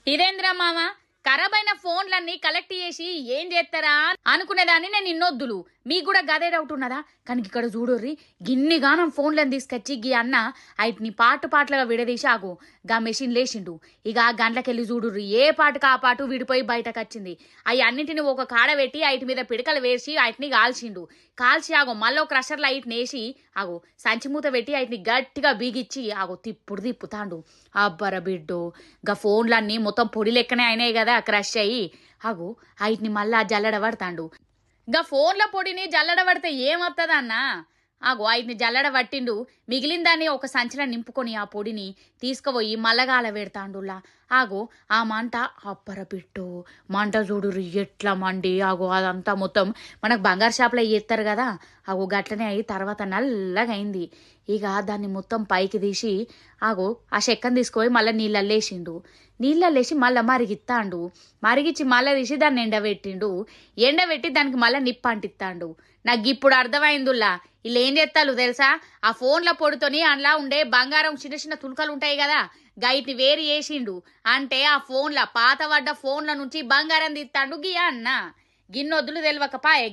ఇదేంద్రా మామ ఖరాబైన ఫోన్లన్నీ కలెక్ట్ చేసి ఏం చేస్తారా అనుకునేదాన్ని నేను ఇన్నొద్దులు మీకు కూడా గదే డౌట్ ఉన్నదా కానీ ఇక్కడ చూడుర్రి గిన్నిగానం ఫోన్లను తీసుకొచ్చి గీ అన్న వాటిని పాటలుగా విడదీసి ఆగు గా మెషిన్ లేచిండు ఇక ఆ గంటలకెళ్ళి చూడుర్రి ఏ పాటకు ఆ పాటు విడిపోయి బయటకు వచ్చింది అవి అన్నింటిని ఒక కాడ పెట్టి వాటి మీద పిడకలు వేసి వాటిని కాల్చిండు కాల్చి ఆగో మళ్ళీ క్రషర్లో వాటిని వేసి ఆగో సంచి మూత పెట్టి వాటిని గట్టిగా బీగిచ్చి ఆగో తిప్పుతాండు అబ్బర బిడ్డో గా ఫోన్లన్నీ మొత్తం పొడి లెక్కనే అయినాయి కదా క్రష్ అయ్యి ఆగో వాటిని మళ్ళా జల్లడబడతాండు గా ఫోన్ల పొడిని జల్లడబడితే ఏమవుతుందన్న ఆగో వాటిని జల్లడబట్టిండు మిగిలిన దాన్ని ఒక సంచిలో నింపుకొని ఆ పొడిని తీసుకుపోయి మల్లగాల పెడతాండులా ఆగో ఆ మంట అబ్బర బిడ్డో మంట చూడు ఎట్లా మండి ఆగో అదంతా మొత్తం మనకు బంగారు షాప్లో చేస్తారు కదా ఆగో గట్లనే అయ్యి తర్వాత నల్లగా అయింది ఇక దాన్ని మొత్తం పైకి తీసి ఆగో ఆ చెక్కను తీసుకుపోయి మళ్ళీ నీళ్ళల్లేసిండు నీళ్ళల్లేసి మళ్ళీ మరిగిత్తాండు మరిగిచ్చి మళ్ళీ తీసి దాన్ని ఎండబెట్టి దానికి మళ్ళీ నిప్పు అంటిస్తాండు నాకు ఇప్పుడు అర్థమైందిలా వీళ్ళు ఏం చేస్తారు తెలుసా ఆ ఫోన్ల పొడితోని అందులో ఉండే బంగారం చిన్న చిన్న తుణుకలు ఉంటాయి కదా గైట్ని వేరు చేసిండు అంటే ఆ ఫోన్ల పాత పడ్డ ఫోన్ల నుంచి బంగారం తీస్తాడు గియా అన్న గిన్నొద్దులు తెలియకపాయే